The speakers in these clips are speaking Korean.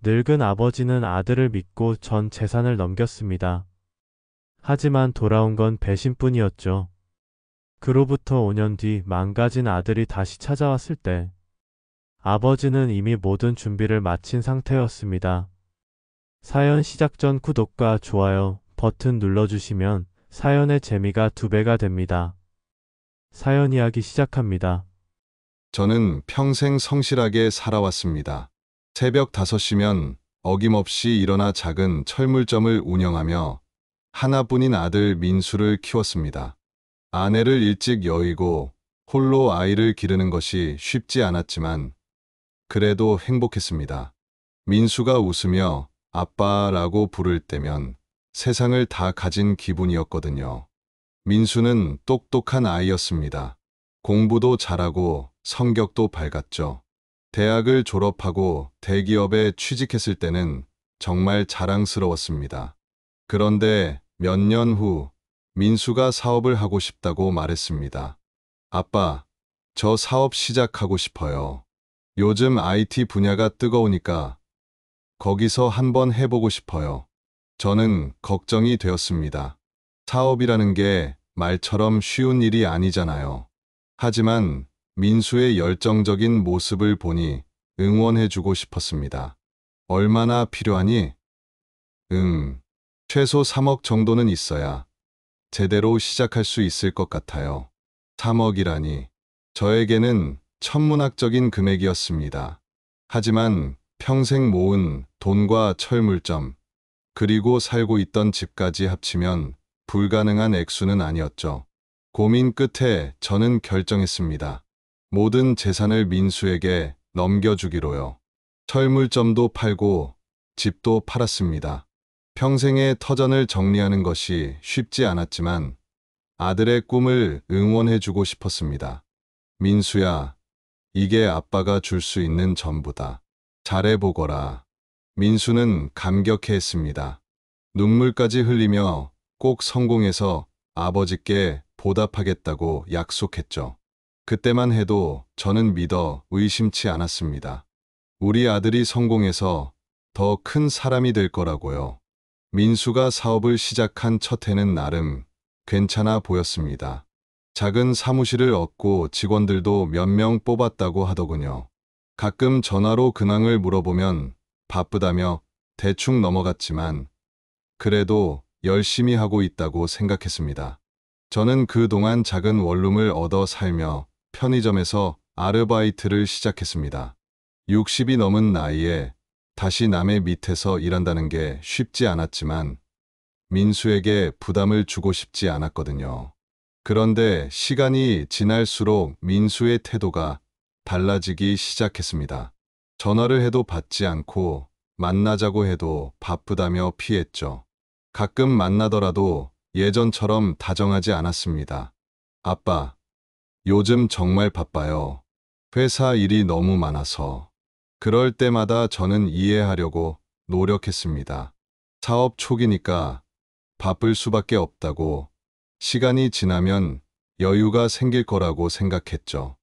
늙은 아버지는 아들을 믿고 전 재산을 넘겼습니다. 하지만 돌아온 건 배신뿐이었죠. 그로부터 5년 뒤 망가진 아들이 다시 찾아왔을 때 아버지는 이미 모든 준비를 마친 상태였습니다. 사연 시작 전 구독과 좋아요 버튼 눌러주시면 사연의 재미가 2배가 됩니다. 사연 이야기 시작합니다. 저는 평생 성실하게 살아왔습니다. 새벽 5시면 어김없이 일어나 작은 철물점을 운영하며 하나뿐인 아들 민수를 키웠습니다. 아내를 일찍 여의고 홀로 아이를 기르는 것이 쉽지 않았지만 그래도 행복했습니다. 민수가 웃으며 아빠라고 부를 때면 세상을 다 가진 기분이었거든요. 민수는 똑똑한 아이였습니다. 공부도 잘하고 성격도 밝았죠. 대학을 졸업하고 대기업에 취직했을 때는 정말 자랑스러웠습니다. 그런데 몇 년 후 민수가 사업을 하고 싶다고 말했습니다. 아빠, 저 사업 시작하고 싶어요. 요즘 IT 분야가 뜨거우니까 거기서 한번 해보고 싶어요. 저는 걱정이 되었습니다. 사업이라는 게 말처럼 쉬운 일이 아니잖아요. 하지만 민수의 열정적인 모습을 보니 응원해주고 싶었습니다. 얼마나 필요하니? 최소 3억 정도는 있어야 제대로 시작할 수 있을 것 같아요. 3억이라니. 저에게는 천문학적인 금액이었습니다. 하지만 평생 모은 돈과 철물점, 그리고 살고 있던 집까지 합치면 불가능한 액수는 아니었죠. 고민 끝에 저는 결정했습니다. 모든 재산을 민수에게 넘겨주기로요. 철물점도 팔고 집도 팔았습니다. 평생의 터전을 정리하는 것이 쉽지 않았지만 아들의 꿈을 응원해주고 싶었습니다. 민수야, 이게 아빠가 줄 수 있는 전부다. 잘해보거라. 민수는 감격해했습니다. 눈물까지 흘리며 꼭 성공해서 아버지께 보답하겠다고 약속했죠. 그때만 해도 저는 믿어 의심치 않았습니다. 우리 아들이 성공해서 더 큰 사람이 될 거라고요. 민수가 사업을 시작한 첫 해는 나름 괜찮아 보였습니다. 작은 사무실을 얻고 직원들도 몇 명 뽑았다고 하더군요. 가끔 전화로 근황을 물어보면 바쁘다며 대충 넘어갔지만 그래도 열심히 하고 있다고 생각했습니다. 저는 그동안 작은 원룸을 얻어 살며 편의점에서 아르바이트를 시작했습니다. 60이 넘은 나이에 다시 남의 밑에서 일한다는 게 쉽지 않았지만 민수에게 부담을 주고 싶지 않았거든요. 그런데 시간이 지날수록 민수의 태도가 달라지기 시작했습니다. 전화를 해도 받지 않고 만나자고 해도 바쁘다며 피했죠. 가끔 만나더라도 예전처럼 다정하지 않았습니다. 아빠, 요즘 정말 바빠요. 회사 일이 너무 많아서. 그럴 때마다 저는 이해하려고 노력했습니다. 사업 초기니까 바쁠 수밖에 없다고, 시간이 지나면 여유가 생길 거라고 생각했죠.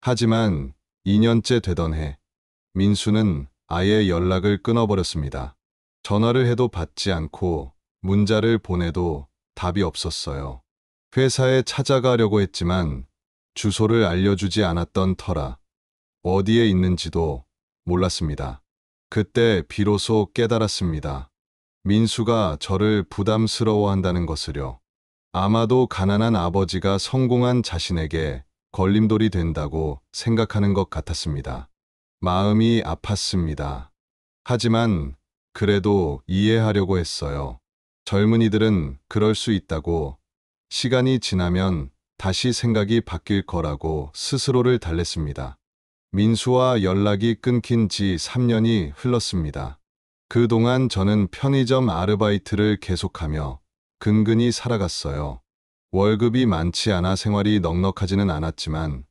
하지만 2년째 되던 해, 민수는 아예 연락을 끊어버렸습니다. 전화를 해도 받지 않고 문자를 보내도 답이 없었어요. 회사에 찾아가려고 했지만 주소를 알려주지 않았던 터라 어디에 있는지도 몰랐습니다. 그때 비로소 깨달았습니다. 민수가 저를 부담스러워한다는 것을요. 아마도 가난한 아버지가 성공한 자신에게 걸림돌이 된다고 생각하는 것 같았습니다. 마음이 아팠습니다. 하지만 그래도 이해하려고 했어요. 젊은이들은 그럴 수 있다고, 시간이 지나면 다시 생각이 바뀔 거라고 스스로를 달랬습니다. 민수와 연락이 끊긴 지 3년이 흘렀습니다. 그동안 저는 편의점 아르바이트를 계속하며 근근히 살아갔어요. 월급이 많지 않아 생활이 넉넉하지는 않았지만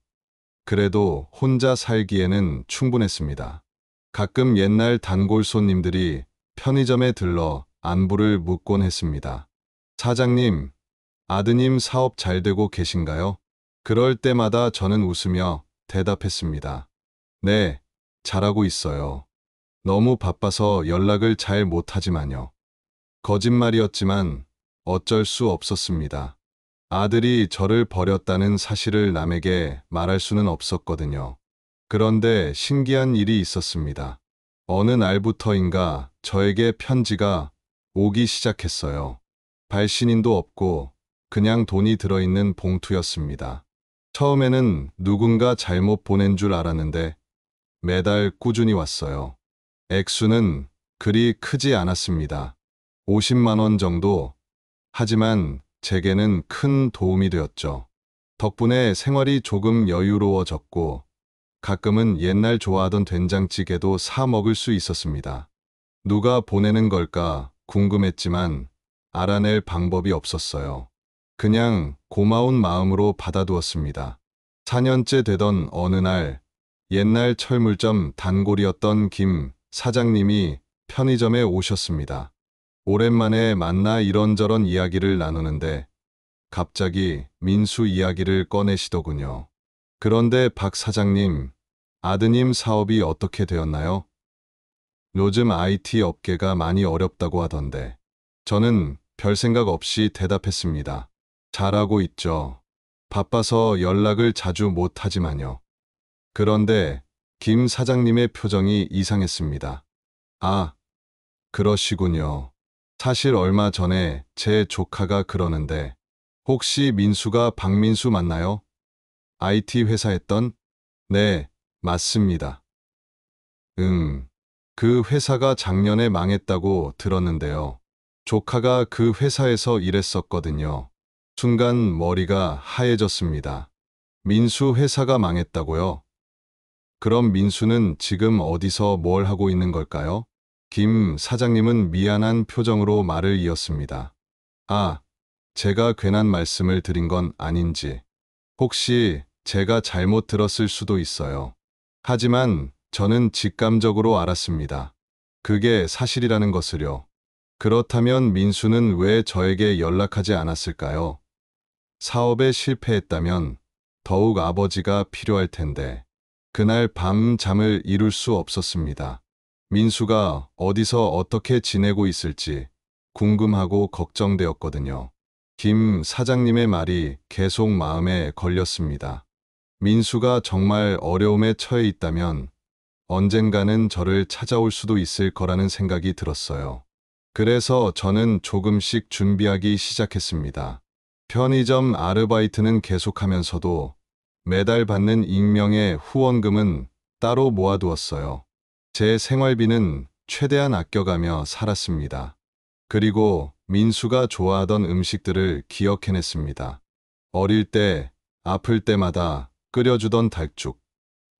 그래도 혼자 살기에는 충분했습니다. 가끔 옛날 단골 손님들이 편의점에 들러 안부를 묻곤 했습니다. 사장님, 아드님 사업 잘 되고 계신가요? 그럴 때마다 저는 웃으며 대답했습니다. 네, 잘하고 있어요. 너무 바빠서 연락을 잘 못하지만요. 거짓말이었지만 어쩔 수 없었습니다. 아들이 저를 버렸다는 사실을 남에게 말할 수는 없었거든요. 그런데 신기한 일이 있었습니다. 어느 날부터인가 저에게 편지가 오기 시작했어요. 발신인도 없고 그냥 돈이 들어있는 봉투였습니다. 처음에는 누군가 잘못 보낸 줄 알았는데 매달 꾸준히 왔어요. 액수는 그리 크지 않았습니다. 50만 원 정도. 하지만 제게는 큰 도움이 되었죠. 덕분에 생활이 조금 여유로워졌고 가끔은 옛날 좋아하던 된장찌개도 사 먹을 수 있었습니다. 누가 보내는 걸까 궁금했지만 알아낼 방법이 없었어요. 그냥 고마운 마음으로 받아두었습니다. 4년째 되던 어느 날 옛날 철물점 단골이었던 김 사장님이 편의점에 오셨습니다. 오랜만에 만나 이런저런 이야기를 나누는데 갑자기 민수 이야기를 꺼내시더군요. 그런데 박 사장님, 아드님 사업이 어떻게 되었나요? 요즘 IT 업계가 많이 어렵다고 하던데. 저는 별 생각 없이 대답했습니다. 잘하고 있죠. 바빠서 연락을 자주 못하지만요. 그런데 김 사장님의 표정이 이상했습니다. 아, 그러시군요. 사실 얼마 전에 제 조카가 그러는데 혹시 민수가 박민수 맞나요? IT 회사 했던? 네, 맞습니다. 그 회사가 작년에 망했다고 들었는데요. 조카가 그 회사에서 일했었거든요. 순간 머리가 하얘졌습니다. 민수 회사가 망했다고요? 그럼 민수는 지금 어디서 뭘 하고 있는 걸까요? 김 사장님은 미안한 표정으로 말을 이었습니다. 아, 제가 괜한 말씀을 드린 건 아닌지. 혹시 제가 잘못 들었을 수도 있어요. 하지만 저는 직감적으로 알았습니다. 그게 사실이라는 것을요. 그렇다면 민수는 왜 저에게 연락하지 않았을까요? 사업에 실패했다면 더욱 아버지가 필요할 텐데. 그날 밤 잠을 이룰 수 없었습니다. 민수가 어디서 어떻게 지내고 있을지 궁금하고 걱정되었거든요. 김 사장님의 말이 계속 마음에 걸렸습니다. 민수가 정말 어려움에 처해 있다면 언젠가는 저를 찾아올 수도 있을 거라는 생각이 들었어요. 그래서 저는 조금씩 준비하기 시작했습니다. 편의점 아르바이트는 계속하면서도 매달 받는 익명의 후원금은 따로 모아두었어요. 제 생활비는 최대한 아껴가며 살았습니다. 그리고 민수가 좋아하던 음식들을 기억해냈습니다. 어릴 때, 아플 때마다 끓여주던 닭죽,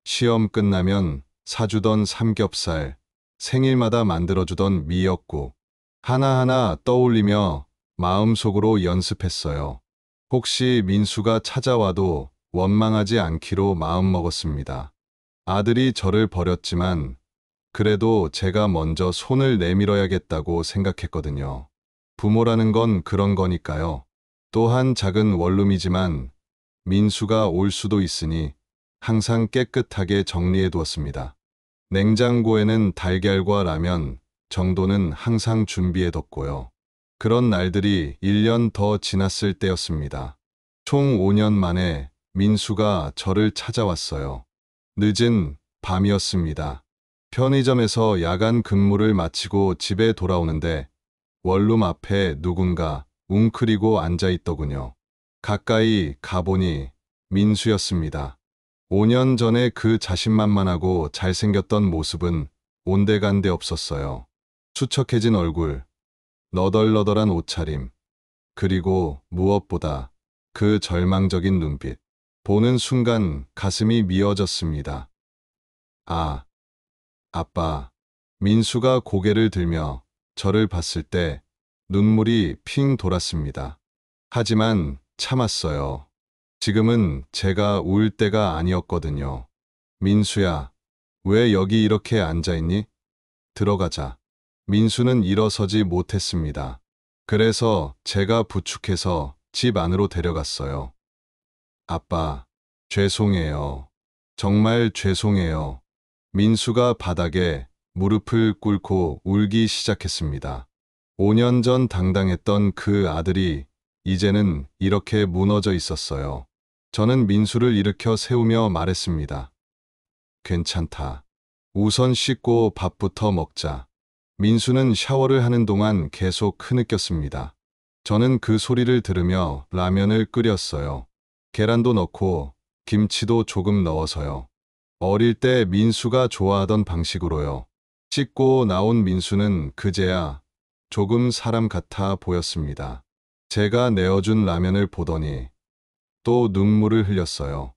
시험 끝나면 사주던 삼겹살, 생일마다 만들어주던 미역국, 하나하나 떠올리며 마음속으로 연습했어요. 혹시 민수가 찾아와도 원망하지 않기로 마음먹었습니다. 아들이 저를 버렸지만 그래도 제가 먼저 손을 내밀어야겠다고 생각했거든요. 부모라는 건 그런 거니까요. 또한 작은 원룸이지만 민수가 올 수도 있으니 항상 깨끗하게 정리해 두었습니다. 냉장고에는 달걀과 라면 정도는 항상 준비해 뒀고요. 그런 날들이 1년 더 지났을 때였습니다. 총 5년 만에 민수가 저를 찾아왔어요. 늦은 밤이었습니다. 편의점에서 야간 근무를 마치고 집에 돌아오는데 원룸 앞에 누군가 웅크리고 앉아 있더군요. 가까이 가보니 민수였습니다. 5년 전에 그 자신만만하고 잘생겼던 모습은 온데간데 없었어요. 수척해진 얼굴, 너덜너덜한 옷차림, 그리고 무엇보다 그 절망적인 눈빛. 보는 순간 가슴이 미어졌습니다. 아, 아빠. 민수가 고개를 들며 저를 봤을 때 눈물이 핑 돌았습니다. 하지만 참았어요. 지금은 제가 울 때가 아니었거든요. 민수야, 왜 여기 이렇게 앉아있니? 들어가자. 민수는 일어서지 못했습니다. 그래서 제가 부축해서 집 안으로 데려갔어요. 아빠, 죄송해요. 정말 죄송해요. 민수가 바닥에 무릎을 꿇고 울기 시작했습니다. 5년 전 당당했던 그 아들이 이제는 이렇게 무너져 있었어요. 저는 민수를 일으켜 세우며 말했습니다. 괜찮다. 우선 씻고 밥부터 먹자. 민수는 샤워를 하는 동안 계속 흐느꼈습니다. 저는 그 소리를 들으며 라면을 끓였어요. 계란도 넣고 김치도 조금 넣어서요. 어릴 때 민수가 좋아하던 방식으로요. 씻고 나온 민수는 그제야 조금 사람 같아 보였습니다. 제가 내어준 라면을 보더니 또 눈물을 흘렸어요.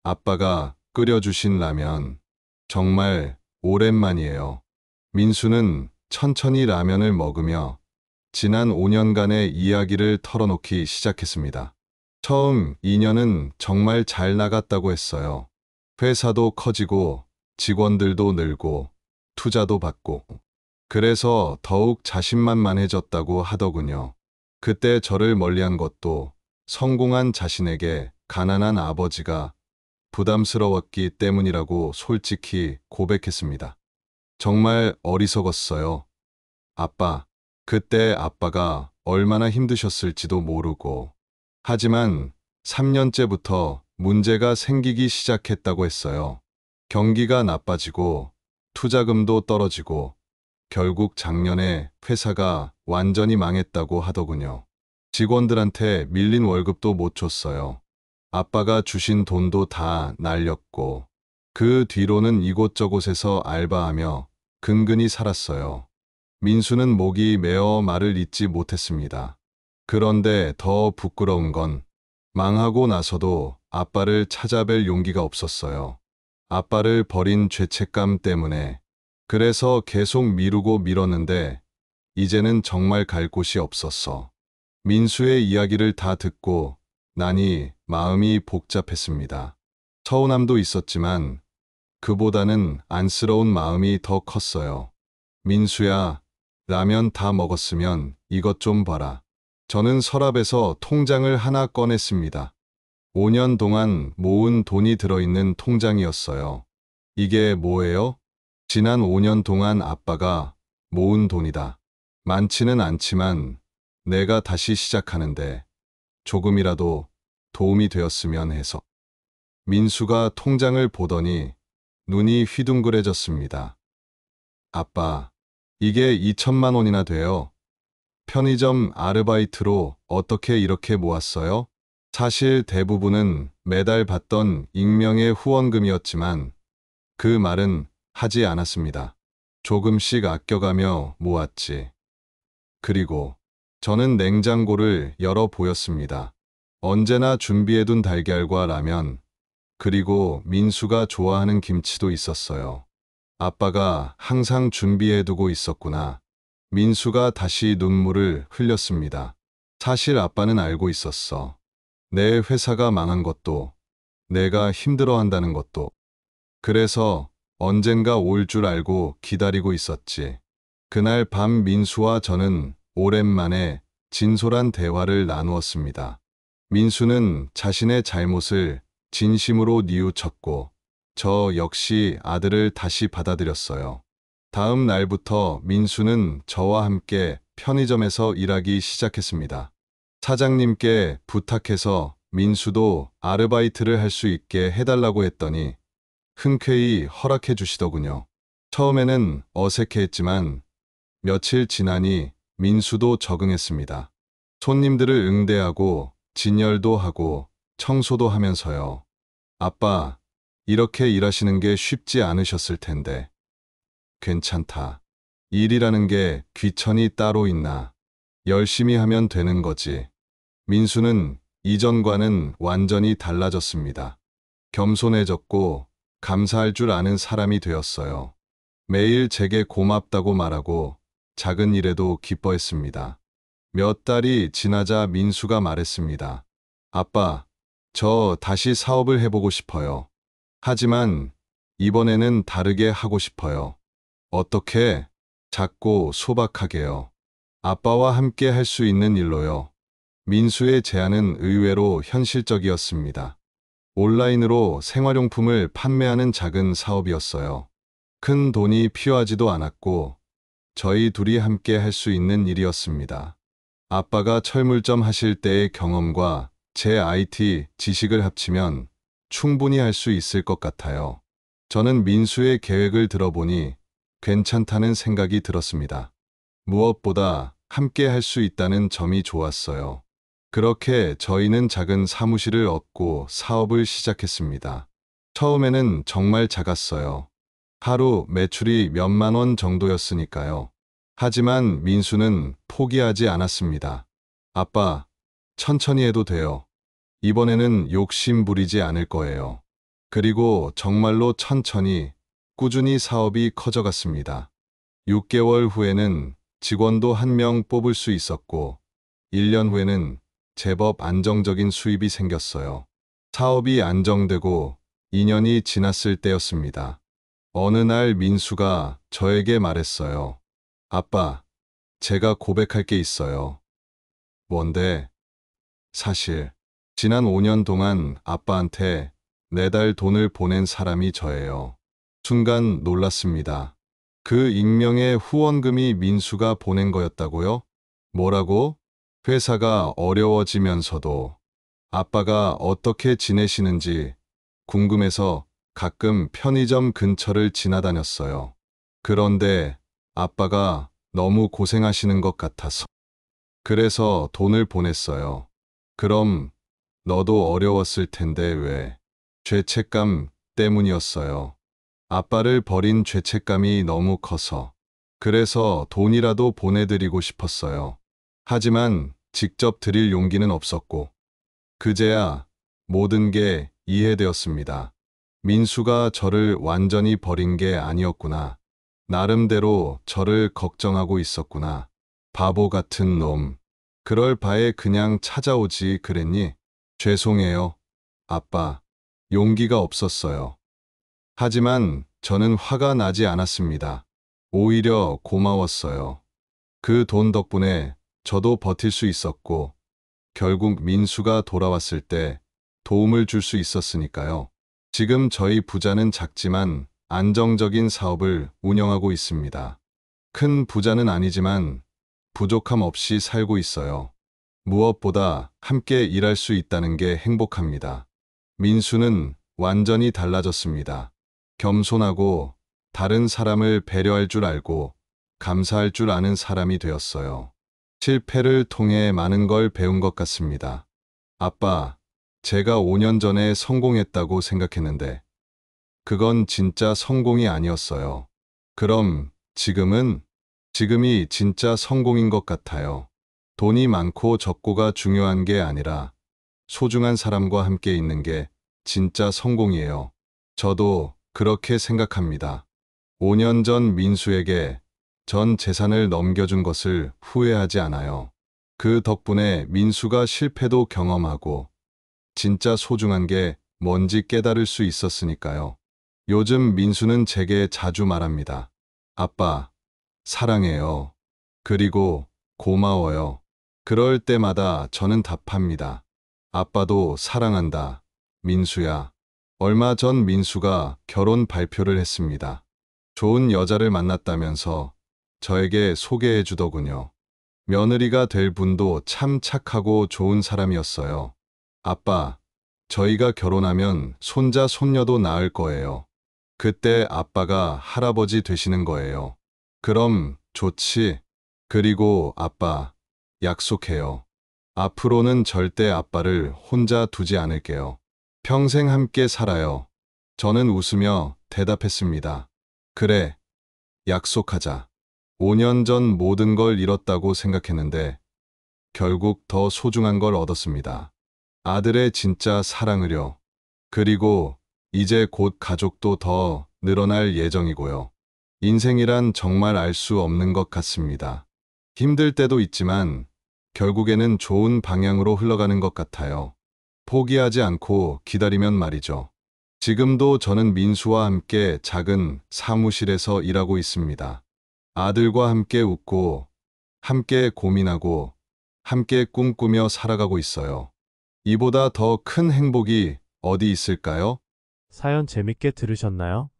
아빠가 끓여주신 라면 정말 오랜만이에요. 민수는 천천히 라면을 먹으며 지난 5년간의 이야기를 털어놓기 시작했습니다. 처음 2년은 정말 잘 나갔다고 했어요. 회사도 커지고 직원들도 늘고 투자도 받고 그래서 더욱 자신만만해졌다고 하더군요. 그때 저를 멀리한 것도 성공한 자신에게 가난한 아버지가 부담스러웠기 때문이라고 솔직히 고백했습니다. 정말 어리석었어요. 아빠, 그때 아빠가 얼마나 힘드셨을지도 모르고. 하지만 3년째부터 문제가 생기기 시작했다고 했어요. 경기가 나빠지고 투자금도 떨어지고 결국 작년에 회사가 완전히 망했다고 하더군요. 직원들한테 밀린 월급도 못 줬어요. 아빠가 주신 돈도 다 날렸고 그 뒤로는 이곳저곳에서 알바하며 근근히 살았어요. 민수는 목이 메어 말을 잇지 못했습니다. 그런데 더 부끄러운 건 망하고 나서도 아빠를 찾아뵐 용기가 없었어요. 아빠를 버린 죄책감 때문에. 그래서 계속 미루고 미뤘는데 이제는 정말 갈 곳이 없었어. 민수의 이야기를 다 듣고 나니 마음이 복잡했습니다. 서운함도 있었지만 그보다는 안쓰러운 마음이 더 컸어요. 민수야, 라면 다 먹었으면 이것 좀 봐라. 저는 서랍에서 통장을 하나 꺼냈습니다. 5년 동안 모은 돈이 들어있는 통장이었어요. 이게 뭐예요? 지난 5년 동안 아빠가 모은 돈이다. 많지는 않지만 내가 다시 시작하는데 조금이라도 도움이 되었으면 해서. 민수가 통장을 보더니 눈이 휘둥그레졌습니다. 아빠, 이게 2천만 원이나 돼요. 편의점 아르바이트로 어떻게 이렇게 모았어요? 사실 대부분은 매달 받던 익명의 후원금이었지만 그 말은 하지 않았습니다. 조금씩 아껴가며 모았지. 그리고 저는 냉장고를 열어 보였습니다. 언제나 준비해둔 달걀과 라면, 그리고 민수가 좋아하는 김치도 있었어요. 아빠가 항상 준비해두고 있었구나. 민수가 다시 눈물을 흘렸습니다. 사실 아빠는 알고 있었어. 내 회사가 망한 것도, 내가 힘들어한다는 것도. 그래서 언젠가 올 줄 알고 기다리고 있었지. 그날 밤 민수와 저는 오랜만에 진솔한 대화를 나누었습니다. 민수는 자신의 잘못을 진심으로 뉘우쳤고 저 역시 아들을 다시 받아들였어요. 다음 날부터 민수는 저와 함께 편의점에서 일하기 시작했습니다. 사장님께 부탁해서 민수도 아르바이트를 할 수 있게 해달라고 했더니 흔쾌히 허락해 주시더군요. 처음에는 어색해했지만 며칠 지나니 민수도 적응했습니다. 손님들을 응대하고 진열도 하고 청소도 하면서요. 아빠, 이렇게 일하시는 게 쉽지 않으셨을 텐데. 괜찮다. 일이라는 게 귀천이 따로 있나. 열심히 하면 되는 거지. 민수는 이전과는 완전히 달라졌습니다. 겸손해졌고 감사할 줄 아는 사람이 되었어요. 매일 제게 고맙다고 말하고 작은 일에도 기뻐했습니다. 몇 달이 지나자 민수가 말했습니다. 아빠, 저 다시 사업을 해보고 싶어요. 하지만 이번에는 다르게 하고 싶어요. 어떻게? 작고 소박하게요. 아빠와 함께 할 수 있는 일로요. 민수의 제안은 의외로 현실적이었습니다. 온라인으로 생활용품을 판매하는 작은 사업이었어요. 큰 돈이 필요하지도 않았고 저희 둘이 함께 할 수 있는 일이었습니다. 아빠가 철물점 하실 때의 경험과 제 IT 지식을 합치면 충분히 할 수 있을 것 같아요. 저는 민수의 계획을 들어보니 괜찮다는 생각이 들었습니다. 무엇보다 함께 할 수 있다는 점이 좋았어요. 그렇게 저희는 작은 사무실을 얻고 사업을 시작했습니다. 처음에는 정말 작았어요. 하루 매출이 몇만 원 정도였으니까요. 하지만 민수는 포기하지 않았습니다. 아빠, 천천히 해도 돼요. 이번에는 욕심 부리지 않을 거예요. 그리고 정말로 천천히, 꾸준히 사업이 커져갔습니다. 6개월 후에는 직원도 한 명 뽑을 수 있었고, 1년 후에는 제법 안정적인 수입이 생겼어요. 사업이 안정되고 2년이 지났을 때였습니다. 어느 날 민수가 저에게 말했어요. 아빠, 제가 고백할 게 있어요. 뭔데? 사실, 지난 5년 동안 아빠한테 매달 돈을 보낸 사람이 저예요. 순간 놀랐습니다. 그 익명의 후원금이 민수가 보낸 거였다고요? 뭐라고? 회사가 어려워지면서도 아빠가 어떻게 지내시는지 궁금해서 가끔 편의점 근처를 지나다녔어요. 그런데 아빠가 너무 고생하시는 것 같아서. 그래서 돈을 보냈어요. 그럼 너도 어려웠을 텐데 왜? 죄책감 때문이었어요. 아빠를 버린 죄책감이 너무 커서. 그래서 돈이라도 보내드리고 싶었어요. 하지만 직접 드릴 용기는 없었고, 그제야 모든 게 이해되었습니다. 민수가 저를 완전히 버린 게 아니었구나. 나름대로 저를 걱정하고 있었구나. 바보 같은 놈. 그럴 바에 그냥 찾아오지 그랬니? 죄송해요. 아빠. 용기가 없었어요. 하지만 저는 화가 나지 않았습니다. 오히려 고마웠어요. 그 돈 덕분에 저도 버틸 수 있었고, 결국 민수가 돌아왔을 때 도움을 줄 수 있었으니까요. 지금 저희 부자는 작지만 안정적인 사업을 운영하고 있습니다. 큰 부자는 아니지만 부족함 없이 살고 있어요. 무엇보다 함께 일할 수 있다는 게 행복합니다. 민수는 완전히 달라졌습니다. 겸손하고 다른 사람을 배려할 줄 알고 감사할 줄 아는 사람이 되었어요. 실패를 통해 많은 걸 배운 것 같습니다. 아빠, 제가 5년 전에 성공했다고 생각했는데 그건 진짜 성공이 아니었어요. 그럼 지금이 진짜 성공인 것 같아요. 돈이 많고 적고가 중요한 게 아니라 소중한 사람과 함께 있는 게 진짜 성공이에요. 저도 그렇게 생각합니다. 5년 전 민수에게 전 재산을 넘겨준 것을 후회하지 않아요. 그 덕분에 민수가 실패도 경험하고 진짜 소중한 게 뭔지 깨달을 수 있었으니까요. 요즘 민수는 제게 자주 말합니다. 아빠, 사랑해요. 그리고 고마워요. 그럴 때마다 저는 답합니다. 아빠도 사랑한다. 민수야. 얼마 전 민수가 결혼 발표를 했습니다. 좋은 여자를 만났다면서 저에게 소개해 주더군요. 며느리가 될 분도 참 착하고 좋은 사람이었어요. 아빠, 저희가 결혼하면 손자, 손녀도 낳을 거예요. 그때 아빠가 할아버지 되시는 거예요. 그럼 좋지. 그리고 아빠, 약속해요. 앞으로는 절대 아빠를 혼자 두지 않을게요. 평생 함께 살아요. 저는 웃으며 대답했습니다. 그래, 약속하자. 5년 전 모든 걸 잃었다고 생각했는데 결국 더 소중한 걸 얻었습니다. 아들의 진짜 사랑을요. 그리고 이제 곧 가족도 더 늘어날 예정이고요. 인생이란 정말 알 수 없는 것 같습니다. 힘들 때도 있지만 결국에는 좋은 방향으로 흘러가는 것 같아요. 포기하지 않고 기다리면 말이죠. 지금도 저는 민수와 함께 작은 사무실에서 일하고 있습니다. 아들과 함께 웃고, 함께 고민하고, 함께 꿈꾸며 살아가고 있어요. 이보다 더 큰 행복이 어디 있을까요? 사연 재밌게 들으셨나요?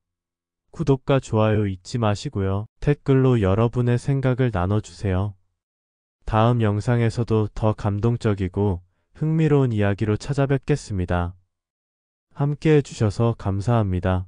구독과 좋아요 잊지 마시고요. 댓글로 여러분의 생각을 나눠주세요. 다음 영상에서도 더 감동적이고 흥미로운 이야기로 찾아뵙겠습니다. 함께 해주셔서 감사합니다.